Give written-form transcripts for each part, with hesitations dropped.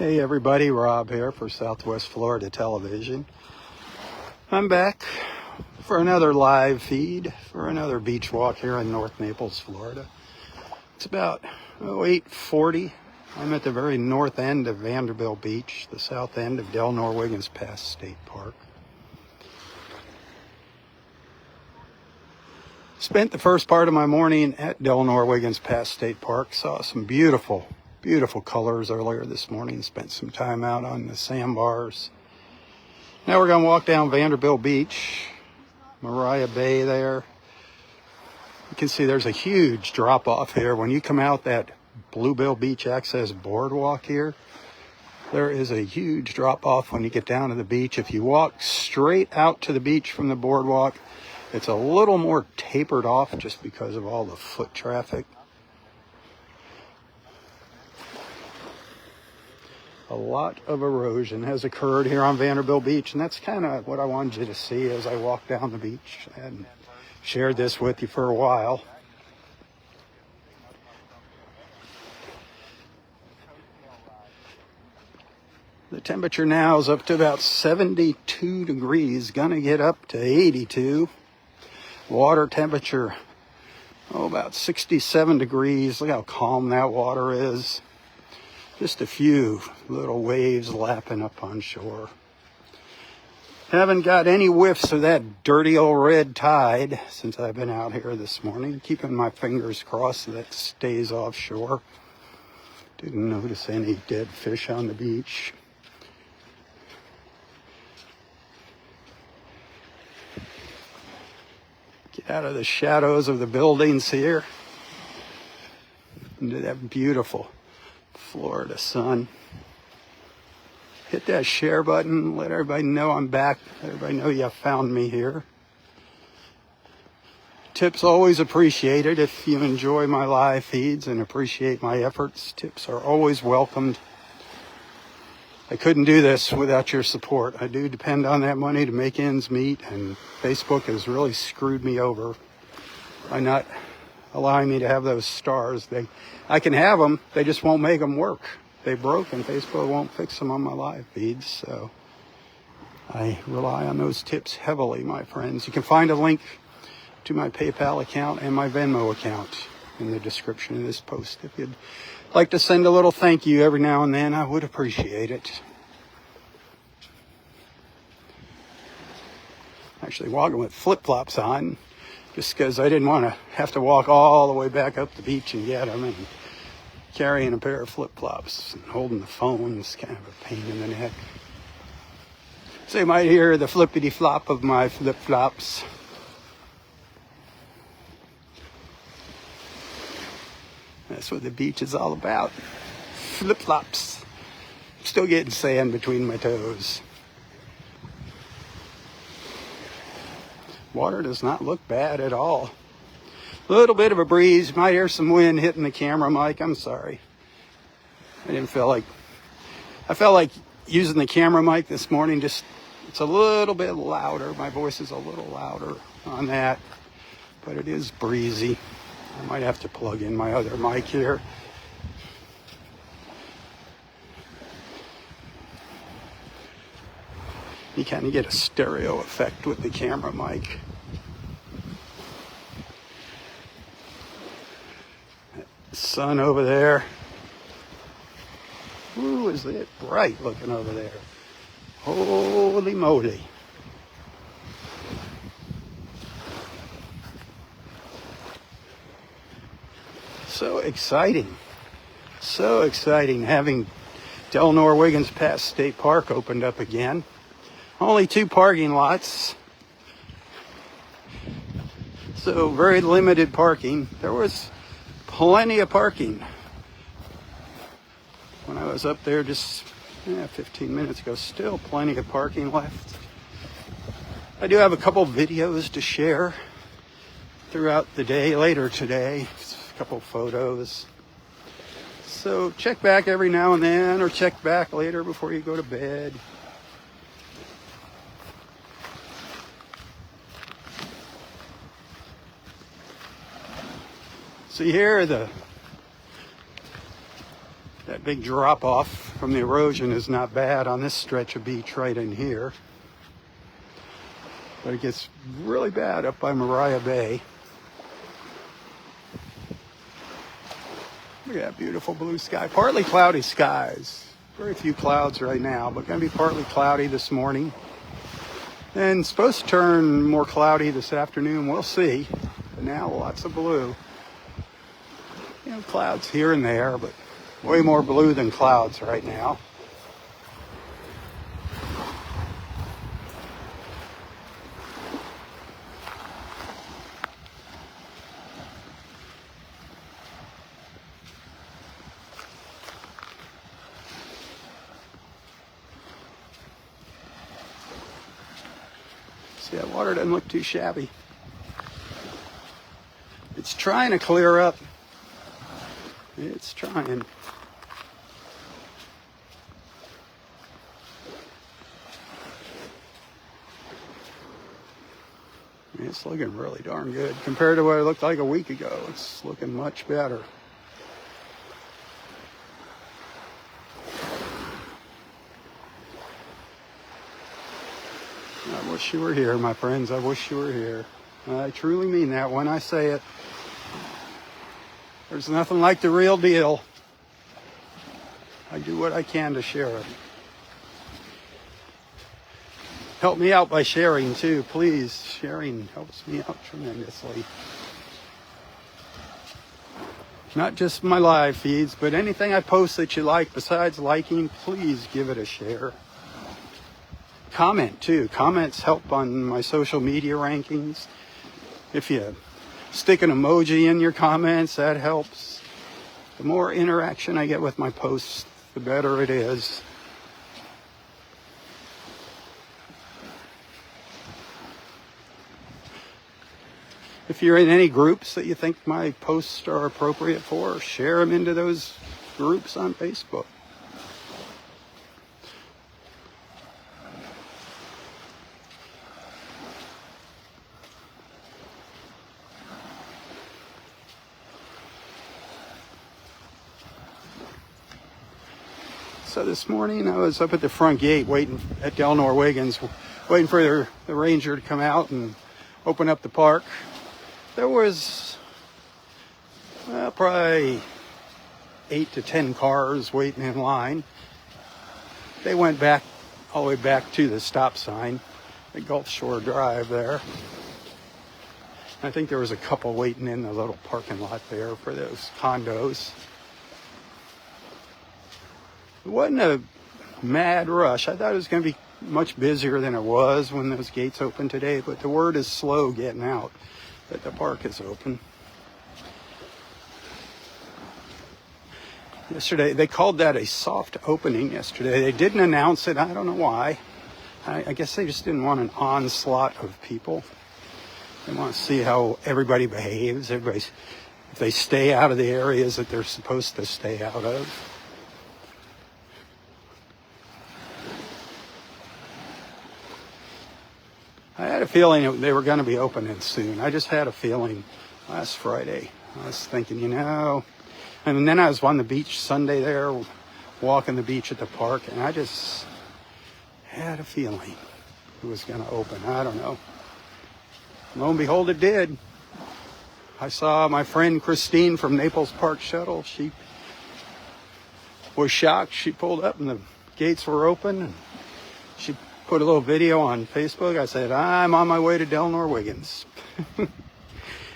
Hey everybody, Rob here for Southwest Florida Television. I'm back for another live feed for another beach walk here in North Naples, Florida. It's about 8:40. I'm at the very north end of Vanderbilt Beach, the south end of Del Norwegans Pass State Park. Spent the first part of my morning at Del Norwegans Pass State Park. Saw some beautiful colors earlier this morning. Spent some time out on the sandbars. Now we're going to walk down Vanderbilt Beach, Mariah Bay there. You can see there's a huge drop off here. When you come out that Bluebell Beach Access Boardwalk here, there is a huge drop off when you get down to the beach. If you walk straight out to the beach from the boardwalk, it's a little more tapered off just because of all the foot traffic. A lot of erosion has occurred here on Vanderbilt Beach, and that's kind of what I wanted you to see as I walked down the beach and shared this with you for a while. The temperature now is up to about 72 degrees, gonna get up to 82. Water temperature, about 67 degrees. Look how calm that water is. Just a few little waves lapping up on shore. Haven't got any whiffs of that dirty old red tide since I've been out here this morning. Keeping my fingers crossed that it stays offshore. Didn't notice any dead fish on the beach. Get out of the shadows of the buildings here into that beautiful Florida sun. Hit that share button. Let everybody know I'm back. Let everybody know you found me here. Tips always appreciated. If you enjoy my live feeds and appreciate my efforts, tips are always welcomed. I couldn't do this without your support. I do depend on that money to make ends meet, and Facebook has really screwed me over by not allowing me to have those stars. I can have them, they just won't make them work. They broke and Facebook won't fix them on my live feeds, so I rely on those tips heavily, my friends. You can find a link to my PayPal account and my Venmo account in the description of this post. If you'd like to send a little thank you every now and then, I would appreciate it. Actually walking with flip-flops on, just because I didn't want to have to walk all the way back up the beach and get them, and carrying a pair of flip-flops and holding the phone is kind of a pain in the neck. So you might hear the flippity-flop of my flip-flops. That's what the beach is all about. Flip-flops. Still getting sand between my toes. Water does not look bad at all. A little bit of a breeze. You might hear some wind hitting the camera mic. I'm sorry. I felt like using the camera mic this morning. Just, it's a little bit louder. My voice is a little louder on that, but it is breezy. I might have to plug in my other mic here. You kind of get a stereo effect with the camera mic. Sun over there. Ooh, is it bright looking over there. Holy moly. So exciting. So exciting having Del Norwegans Pass State Park opened up again. Only 2 parking lots. So very limited parking. There was plenty of parking when I was up there just 15 minutes ago. Still plenty of parking left. I do have a couple videos to share throughout the day, later today. A couple photos. So check back every now and then, or check back later before you go to bed. See here, the That big drop off from the erosion is not bad on this stretch of beach right in here. But it gets really bad up by Mariah Bay. Look at that beautiful blue sky. Partly cloudy skies. Very few clouds right now, but going to be partly cloudy this morning. And supposed to turn more cloudy this afternoon. We'll see. But now lots of blue. You know, clouds here and there, but way more blue than clouds right now. See, that water doesn't look too shabby. It's trying to clear up. It's trying. It's looking really darn good compared to what it looked like a week ago. It's looking much better. I wish you were here, my friends. I wish you were here. I truly mean that when I say it. There's nothing like the real deal. I do what I can to share it. Help me out by sharing too, please. Sharing helps me out tremendously. Not just my live feeds, but anything I post that you like besides liking, please give it a share. Comment too. Comments help on my social media rankings. If you stick an emoji in your comments, that helps. The more interaction I get with my posts, the better it is. If you're in any groups that you think my posts are appropriate for, share them into those groups on Facebook. So this morning I was up at the front gate waiting at Delnor Wiggins, waiting for the ranger to come out and open up the park. There was probably 8 to 10 cars waiting in line. They went back all the way back to the stop sign at Gulf Shore Drive there. I think there was a couple waiting in the little parking lot there for those condos. It wasn't a mad rush. I thought it was going to be much busier than it was when those gates opened today, but the word is slow getting out that the park is open. Yesterday, they called that a soft opening yesterday. They didn't announce it. I don't know why. I guess they just didn't want an onslaught of people. They want to see how everybody behaves. If they stay out of the areas that they're supposed to stay out of. I had a feeling they were going to be opening soon. I just had a feeling last Friday. I was thinking, and then I was on the beach Sunday there, walking the beach at the park, and I just had a feeling it was going to open. I don't know. Lo and behold, it did. I saw my friend Christine from Naples Park Shuttle. She was shocked. She pulled up and the gates were open. And she put a little video on Facebook. I said, I'm on my way to Delnor Wiggins.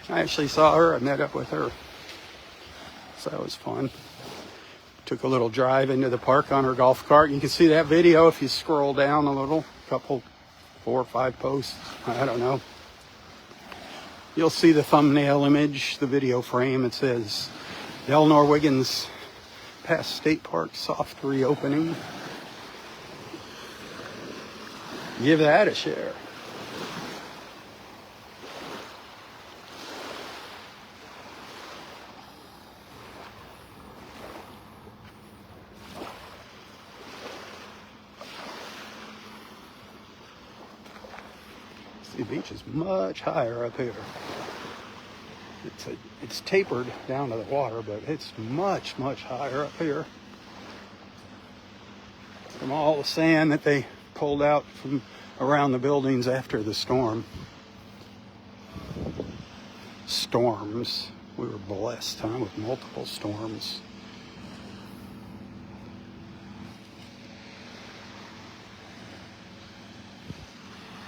I actually saw her. I met up with her. So that was fun. Took a little drive into the park on her golf cart. You can see that video if you scroll down a little. Couple, 4 or 5 posts. I don't know. You'll see the thumbnail image, the video frame. It says, Delnor Wiggins past State Park soft reopening. Give that a share. The beach is much higher up here. It's tapered down to the water, but it's much, much higher up here. from all the sand that they pulled out from around the buildings after the storm. Storms. We were blessed, huh, with multiple storms.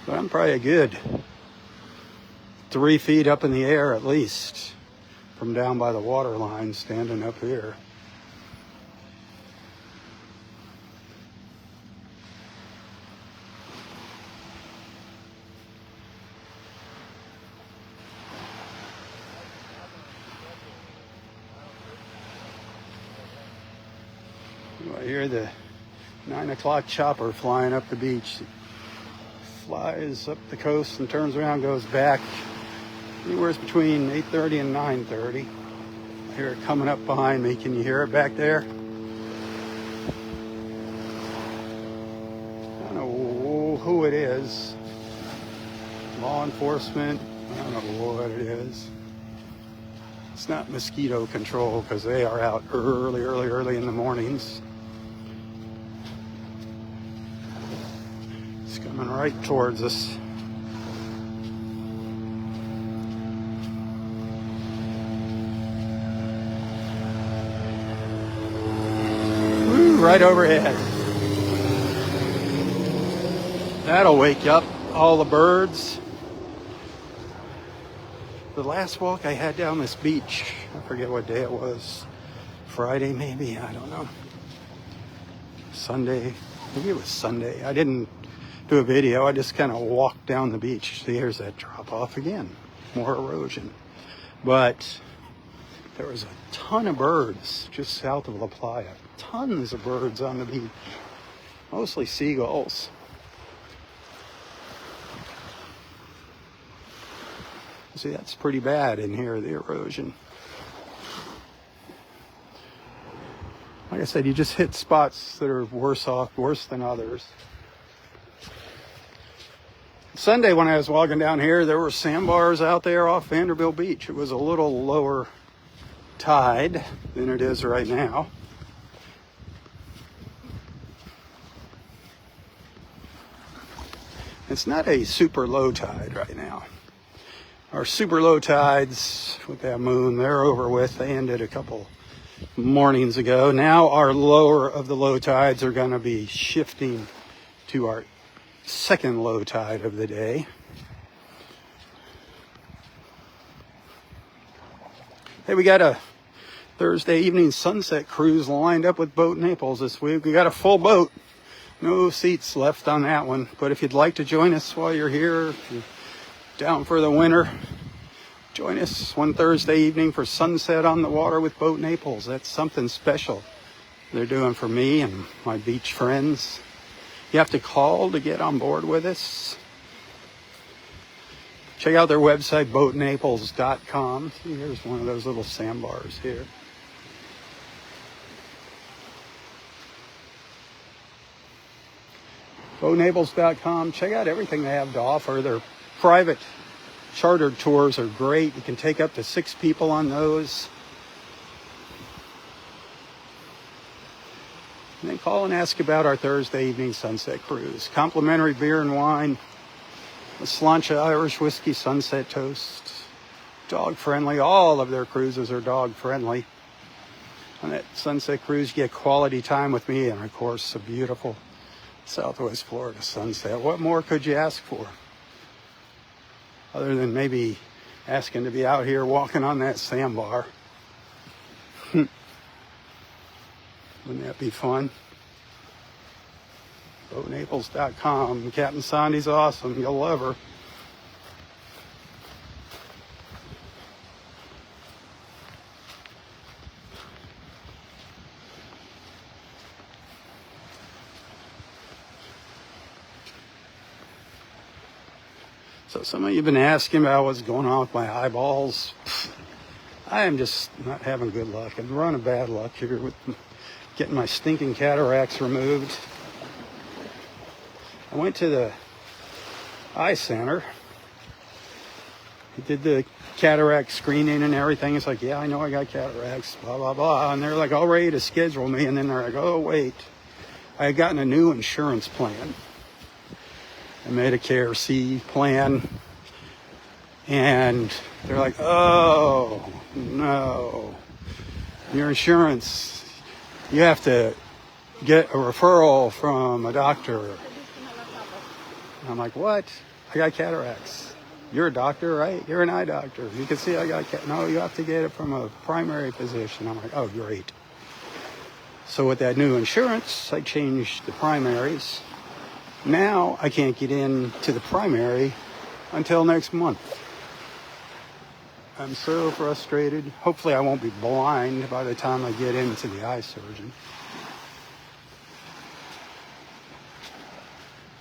But I'm probably a good 3 feet up in the air at least from down by the water line, standing up here. I hear the 9 o'clock chopper flying up the beach. It flies up the coast and turns around, goes back anywhere between 8:30 and 9:30. I hear it coming up behind me. Can you hear it back there? I don't know who it is. Law enforcement. I don't know what it is. It's not mosquito control because they are out early in the mornings. It's coming right towards us. Woo, right overhead. That'll wake up all the birds. The last walk I had down this beach, I forget what day it was, Friday maybe, I don't know. Sunday, maybe it was Sunday. I didn't do a video, I just kind of walked down the beach. See, here's that drop off again, more erosion. But there was a ton of birds just south of La Playa. Tons of birds on the beach, mostly seagulls. See, that's pretty bad in here, the erosion. Like I said, you just hit spots that are worse than others. Sunday when I was walking down here, there were sandbars out there off Vanderbilt Beach. It was a little lower tide than it is right now. It's not a super low tide right now. Our super low tides with that moon, they're over with. They ended a couple mornings ago. Now our lower of the low tides are going to be shifting to our second low tide of the day. Hey, we got a Thursday evening sunset cruise lined up with Boat Naples this week. We got a full boat. No seats left on that one. But if you'd like to join us while you're here, if you're down for the winter, join us one Thursday evening for sunset on the water with Boat Naples. That's something special they're doing for me and my beach friends. You have to call to get on board with us. Check out their website, boatnaples.com. See, here's one of those little sandbars here. boatnaples.com. Check out everything they have to offer. Their private chartered tours are great. You can take up to 6 people on those. And then call and ask about our Thursday evening sunset cruise. Complimentary beer and wine, a Sláinte Irish whiskey sunset toast, dog friendly. All of their cruises are dog friendly. On that sunset cruise, you get quality time with me and, of course, a beautiful Southwest Florida sunset. What more could you ask for? Other than maybe asking to be out here walking on that sandbar. Wouldn't that be fun? BoatNaples.com. Captain Sandy's awesome. You'll love her. So some of you have been asking about what's going on with my eyeballs. I am just not having good luck. I'm running bad luck here with getting my stinking cataracts removed. I went to the eye center. He did the cataract screening and everything. It's like, yeah, I know I got cataracts, blah, blah, blah. And they're like all ready to schedule me. And then they're like, oh, wait, I had gotten a new insurance plan, a Medicare C plan, and they're like, oh, no, your insurance, you have to get a referral from a doctor. And I'm like, what? I got cataracts. You're a doctor, right? You're an eye doctor. You can see I got no, you have to get it from a primary physician. I'm like, oh, great. So with that new insurance, I changed the primaries. Now I can't get into the primary until next month. I'm so frustrated. Hopefully I won't be blind by the time I get into the eye surgeon.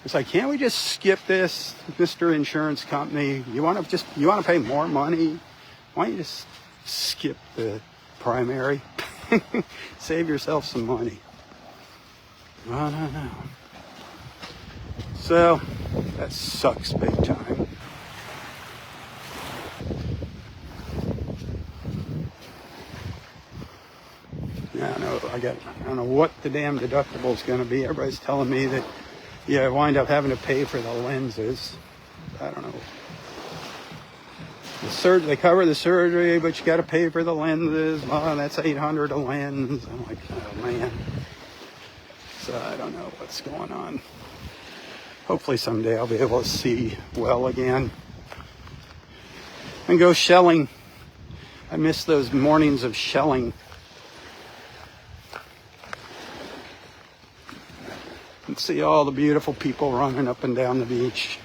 It's like, can't we just skip this, Mr. Insurance Company? You want to pay more money? Why don't you just skip the primary? Save yourself some money. I don't know. So that sucks big time. Yeah, I don't know what the damn deductible is going to be. Everybody's telling me that, yeah, I wind up having to pay for the lenses. I don't know. They cover the surgery, but you got to pay for the lenses. Oh, that's $800 a lens. I'm like, oh man. So I don't know what's going on. Hopefully someday I'll be able to see well again and go shelling. I miss those mornings of shelling. And see all the beautiful people running up and down the beach.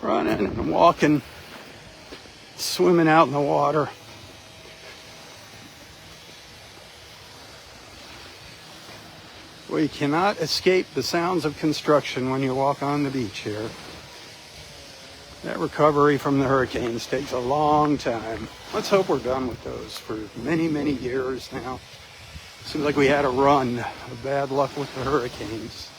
Running and walking, swimming out in the water. We cannot escape the sounds of construction when you walk on the beach here. That recovery from the hurricanes takes a long time. Let's hope we're done with those for many, many years now. Seems like we had a run of bad luck with the hurricanes.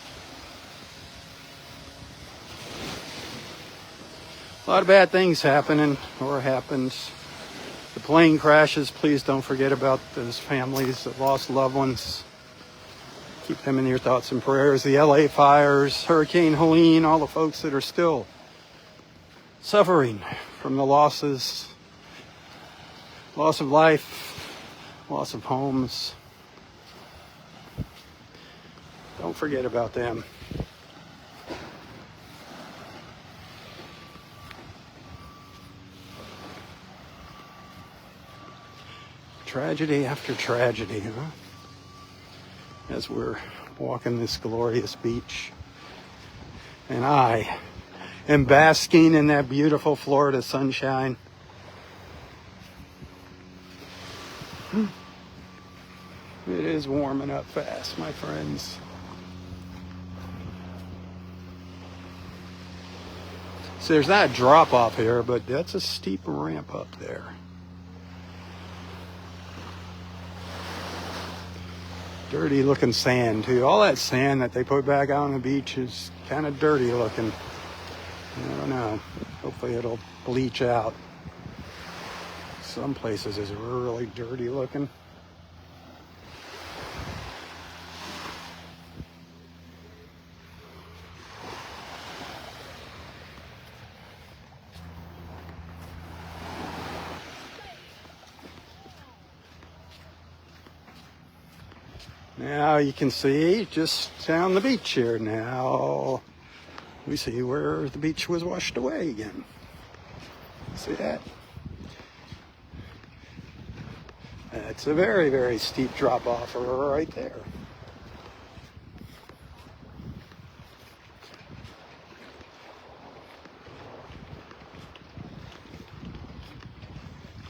A lot of bad things happening or happens. The plane crashes, please don't forget about those families that lost loved ones. Keep them in your thoughts and prayers. The LA fires, Hurricane Helene, all the folks that are still suffering from the losses, loss of life, loss of homes. Don't forget about them. Tragedy after tragedy, huh? As we're walking this glorious beach. And I am basking in that beautiful Florida sunshine. It is warming up fast, my friends. So there's not a drop off here, but that's a steep ramp up there. Dirty looking sand too. All that sand that they put back out on the beach is kind of dirty looking. I don't know. Hopefully it'll bleach out. Some places is really dirty looking. Now you can see just down the beach here now. We see where the beach was washed away again. See that? That's a very, very steep drop off right there.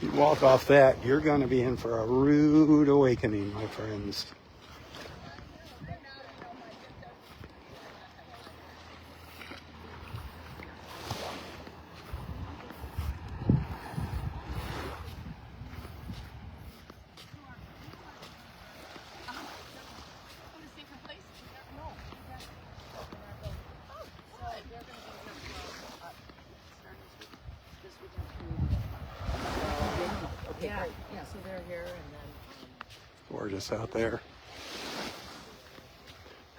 You walk off that, you're going to be in for a rude awakening, my friends. gorgeous out there.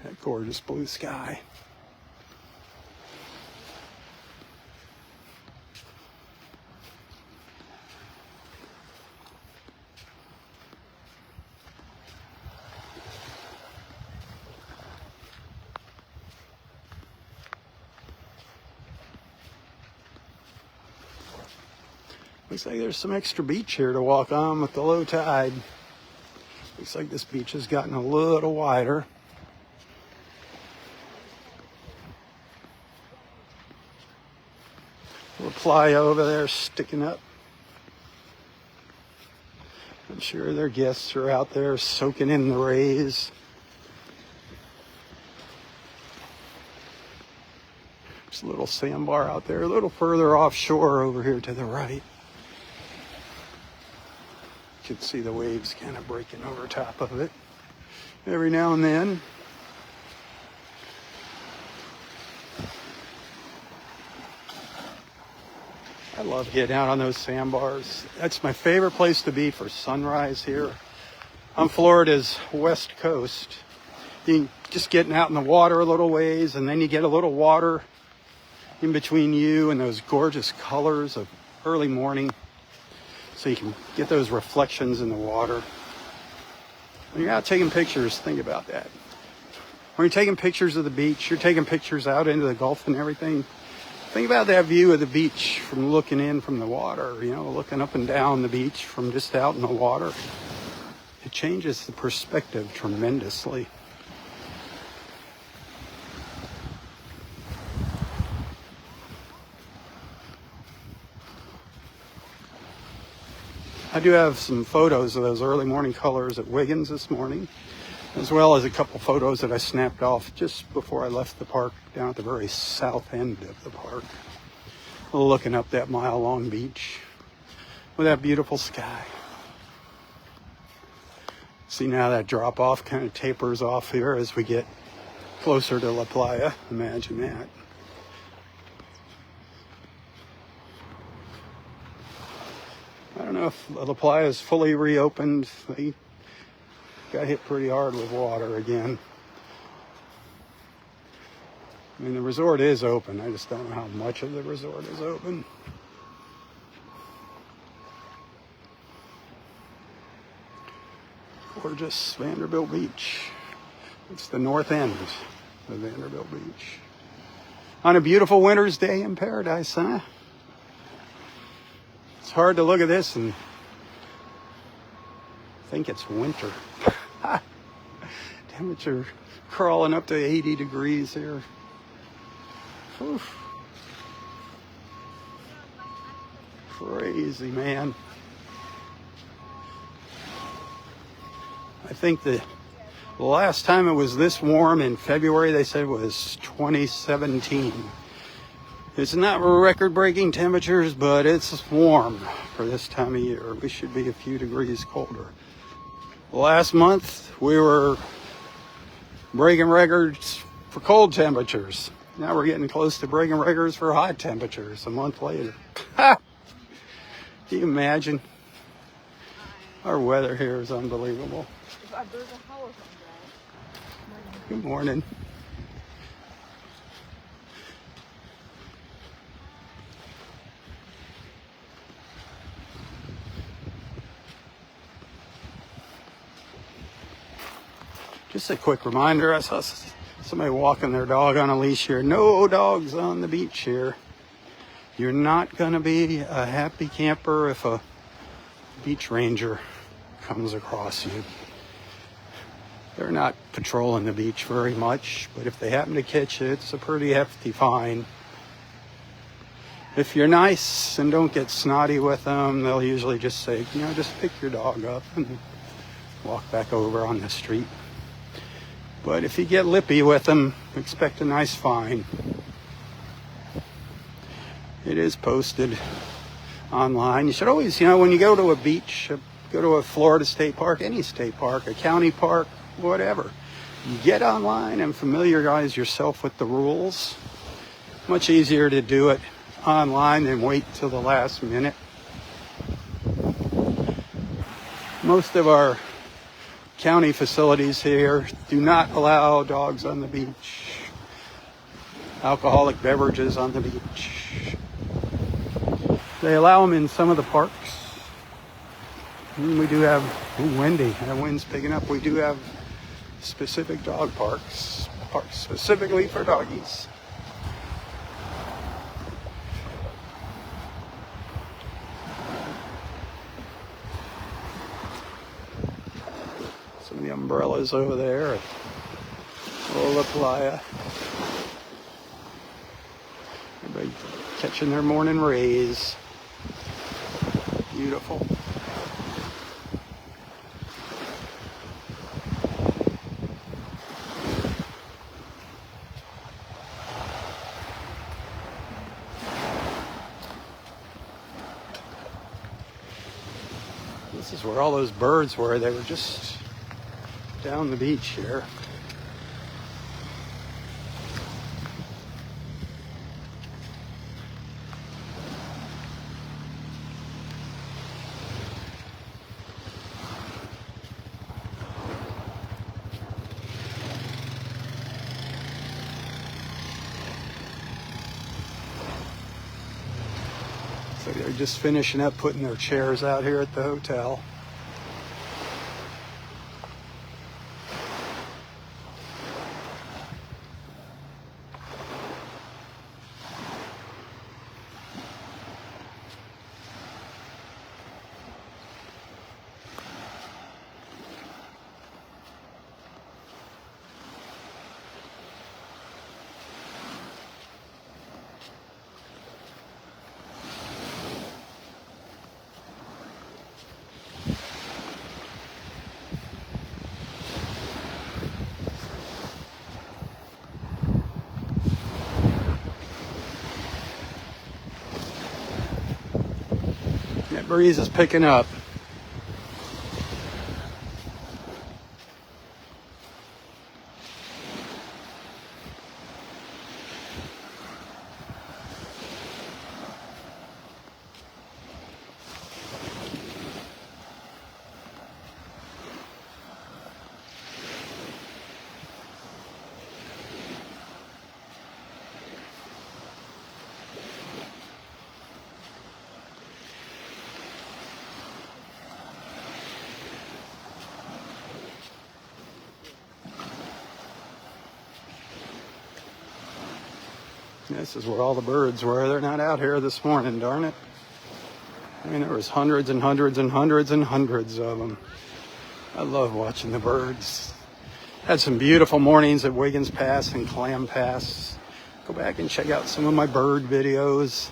That gorgeous blue sky. Looks like there's some extra beach here to walk on with the low tide. Looks like this beach has gotten a little wider. Little playa over there sticking up. I'm sure their guests are out there soaking in the rays. There's a little sandbar out there, a little further offshore over here to the right. You can see the waves kind of breaking over top of it every now and then. I love getting out on those sandbars. That's my favorite place to be for sunrise here on Florida's west coast. You just getting out in the water a little ways, and then you get a little water in between you and those gorgeous colors of early morning. So you can get those reflections in the water. When you're out taking pictures, think about that. When you're taking pictures of the beach, you're taking pictures out into the Gulf and everything. Think about that view of the beach from looking in from the water, you know, looking up and down the beach from just out in the water. It changes the perspective tremendously. I do have some photos of those early morning colors at Wiggins this morning, as well as a couple photos that I snapped off just before I left the park down at the very south end of the park, looking up that mile-long beach with that beautiful sky. See, now that drop-off kind of tapers off here as we get closer to La Playa. Imagine that. I don't know if La Playa is fully reopened. They got hit pretty hard with water again. I mean, the resort is open. I just don't know how much of the resort is open. Gorgeous Vanderbilt Beach. It's the north end of Vanderbilt Beach. On a beautiful winter's day in paradise, huh? It's hard to look at this and think it's winter. Temperature crawling up to 80 degrees here. Oof. Crazy, man. I think the last time it was this warm in February, they said, was 2017. It's not record-breaking temperatures, but it's warm for this time of year. We should be a few degrees colder. Last month, we were breaking records for cold temperatures. Now we're getting close to breaking records for hot temperatures a month later. Can you imagine? Our weather here is unbelievable. Good morning. Just a quick reminder, I saw somebody walking their dog on a leash here. No dogs on the beach here. You're not going to be a happy camper if a beach ranger comes across you. They're not patrolling the beach very much, but if they happen to catch you, it's a pretty hefty fine. If you're nice and don't get snotty with them, they'll usually just say, you know, just pick your dog up and walk back over on the street. But if you get lippy with them, expect a nice fine. It is posted online. You should always, you know, when you go to a beach, go to a Florida state park, any state park, a county park, whatever, you get online and familiarize yourself with the rules. Much easier to do it online than wait till the last minute. Most of our county facilities here do not allow dogs on the beach, alcoholic beverages on the beach. They allow them in some of the parks. And we do have, ooh, windy, that wind's picking up. We do have specific dog parks specifically for doggies. Some of the umbrellas over there. Oh, La Playa. Everybody catching their morning rays. Beautiful. This is where all those birds were. They were just down the beach here. So they're just finishing up putting their chairs out here at the hotel. That breeze is picking up. This is where all the birds were. They're not out here this morning, darn it. I mean, there was hundreds and hundreds and hundreds and hundreds of them. I love watching the birds. Had some beautiful mornings at Wiggins Pass and Clam Pass. Go back and check out some of my bird videos.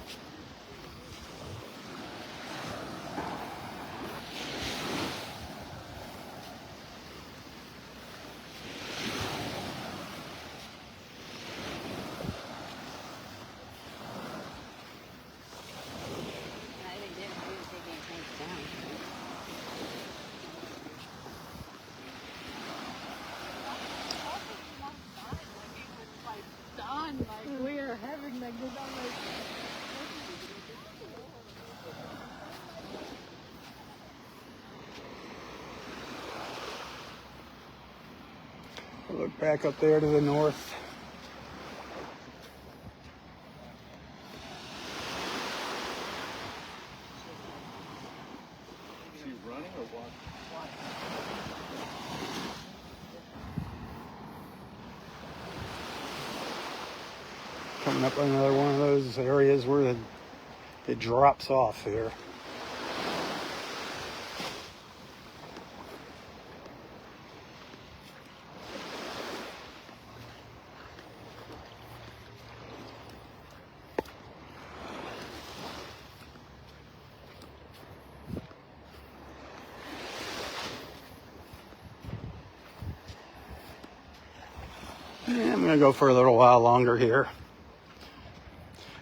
Look back up there to the north. Is he running or walking? Coming up on another one of those areas where it drops off here. Yeah, I'm going to go for a little while longer here.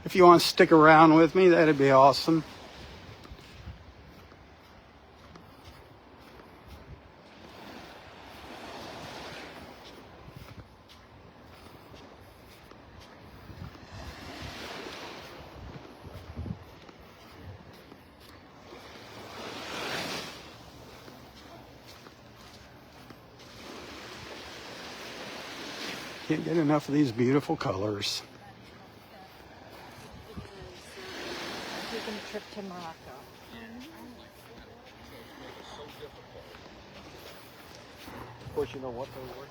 If you want to stick around with me, that'd be awesome. Can't get enough of these beautiful colors. Taking a trip to Morocco. Of course, you know what they were.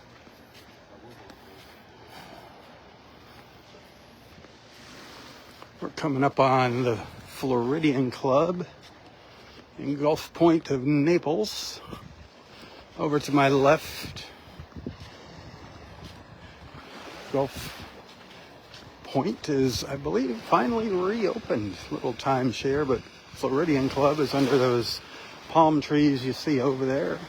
We're coming up on the Floridian Club in Gulf Point of Naples. Over to my left, Gulf Point is, I believe, finally reopened. Little timeshare, but Floridian Club is under those palm trees you see over there.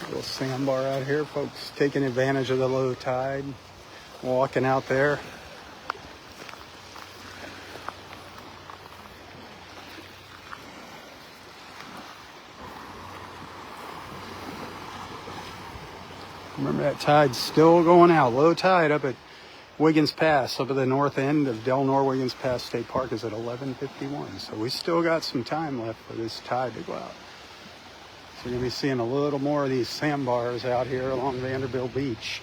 Little sandbar out here, folks taking advantage of the low tide, walking out there. Remember that tide's still going out. Low tide up at Wiggins Pass, up at the north end of Del Nor Wiggins Pass State Park is at 11:51. So we still got some time left for this tide to go out. So you're going to be seeing a little more of these sandbars out here along Vanderbilt Beach.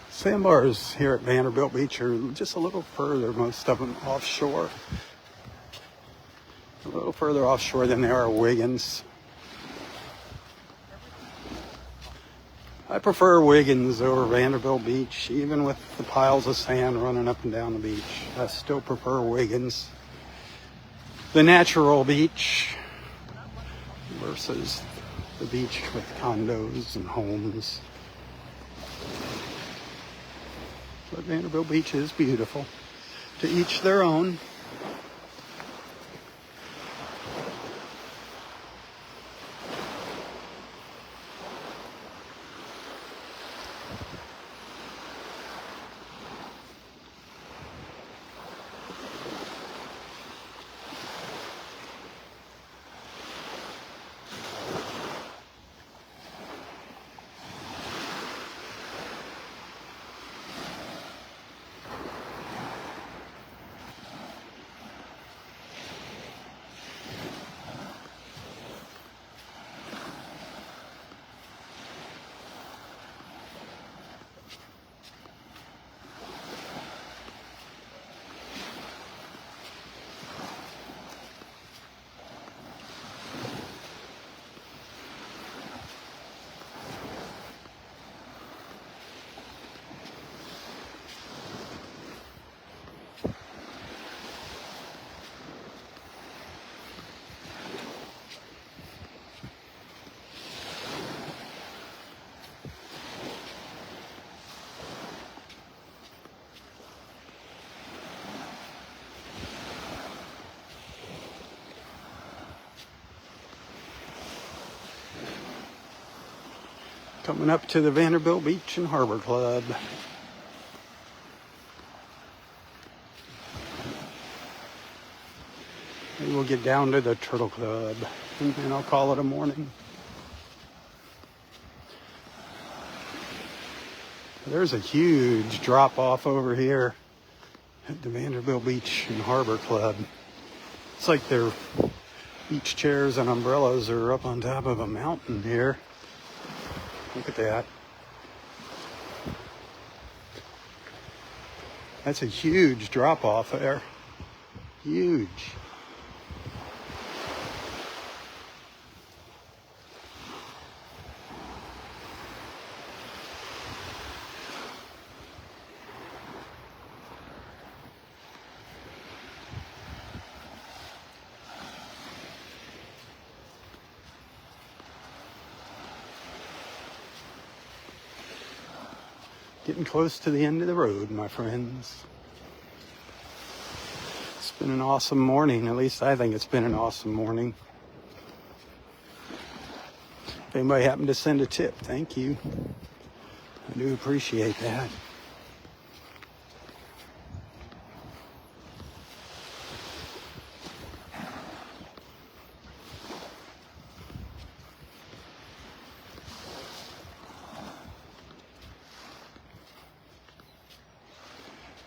Sandbars here at Vanderbilt Beach are just a little further, most of them offshore. A little further offshore than they are at Wiggins. I prefer Wiggins over Vanderbilt Beach, even with the piles of sand running up and down the beach. I still prefer Wiggins. The natural beach versus the beach with condos and homes. But Vanderbilt Beach is beautiful. To each their own. Coming up to the Vanderbilt Beach and Harbor Club. Maybe we'll get down to the Turtle Club and then I'll call it a morning. There's a huge drop off over here at the Vanderbilt Beach and Harbor Club. It's like their beach chairs and umbrellas are up on top of a mountain here. Look at that. That's a huge drop off there. Huge. Getting close to the end of the road, my friends. It's been an awesome morning. At least I think it's been an awesome morning. If anybody happened to send a tip, thank you. I do appreciate that.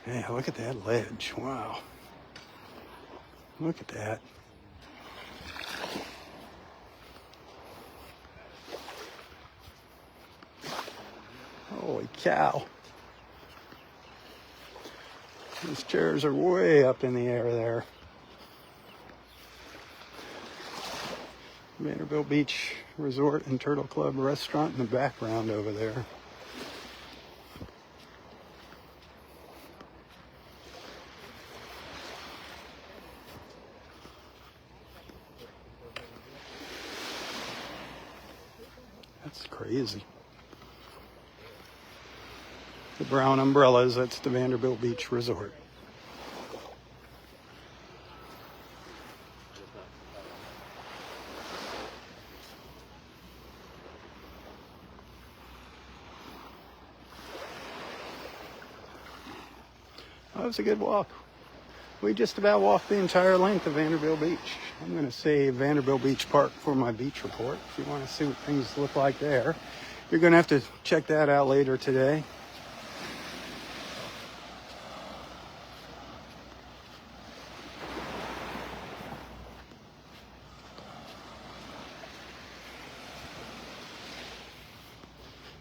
Hey, look at that ledge. Wow. Look at that. Holy cow. These chairs are way up in the air there. Vanderbilt Beach Resort and Turtle Club restaurant in the background over there. That's crazy. The brown umbrellas, that's the Vanderbilt Beach Resort. That was a good walk. We just about walked the entire length of Vanderbilt Beach. I'm going to save Vanderbilt Beach Park for my beach report. If you want to see what things look like there, you're going to have to check that out later today.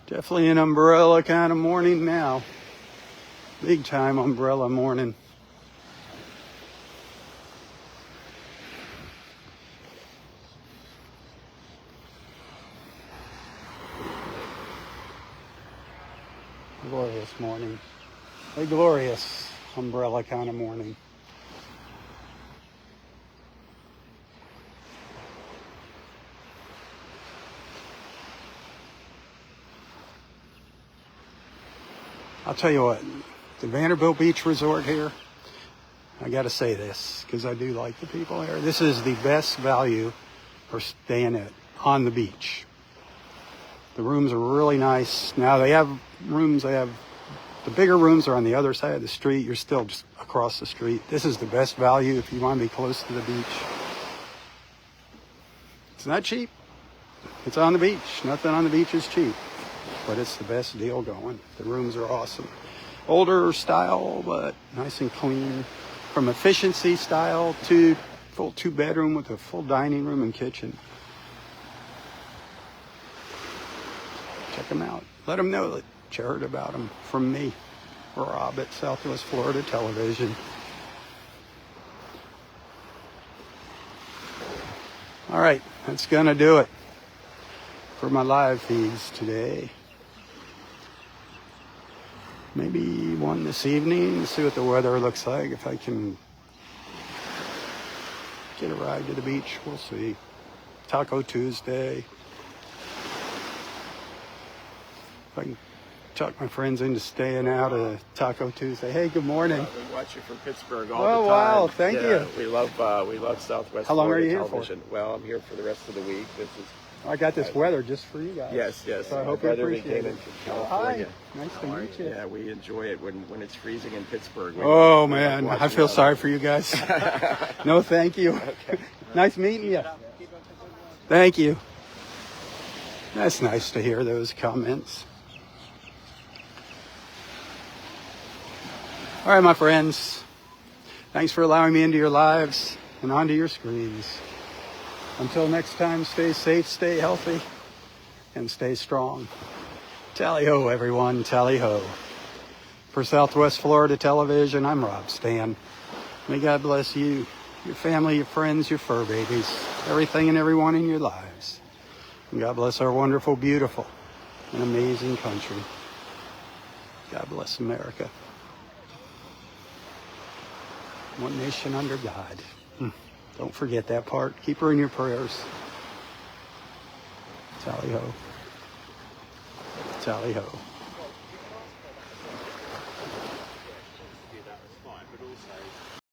Definitely an umbrella kind of morning now. Big time umbrella morning. Glorious morning. A glorious umbrella kind of morning. I'll tell you what, the Vanderbilt Beach Resort here, I got to say this because I do like the people here. This is the best value for staying on the beach. The rooms are really nice. Now they have rooms, the bigger rooms are on the other side of the street. You're still just across the street. This is the best value if you want to be close to the beach. It's not cheap. It's on the beach. Nothing on the beach is cheap. But it's the best deal going. The rooms are awesome. Older style, but nice and clean. From efficiency style to full 2-bedroom with a full dining room and kitchen. Check them out. Let them know that you heard about them from me, Robb at Southwest Florida Television. All right, that's gonna do it for my live feeds today. Maybe one this evening, see what the weather looks like. If I can get a ride to the beach, we'll see. Taco Tuesday. If I can talk my friends into staying out of Taco Tuesday. Hey, good morning. We watch you from Pittsburgh all Oh, the time. wow, thank you. We love Southwest How long are Florida you here television. Well, I'm here for the rest of the week. This is I got this weather just for you guys. yes. So I My hope you brother appreciate came it. in from Oh, California. hi. Nice to meet you. Yeah, we enjoy it when it's freezing in Pittsburgh. Oh, We man. like I feel watching sorry for you guys. No, thank you. Okay. Nice meeting you. Thank you. That's nice to hear those comments. All right, my friends. Thanks for allowing me into your lives and onto your screens. Until next time, stay safe, stay healthy, and stay strong. Tally-ho, everyone. Tally-ho. For Southwest Florida Television, I'm Robb Stan. May God bless you, your family, your friends, your fur babies, everything and everyone in your lives. And God bless our wonderful, beautiful, and amazing country. God bless America. One nation under God. Don't forget that part. Keep her in your prayers. Tally-ho. Tally-ho.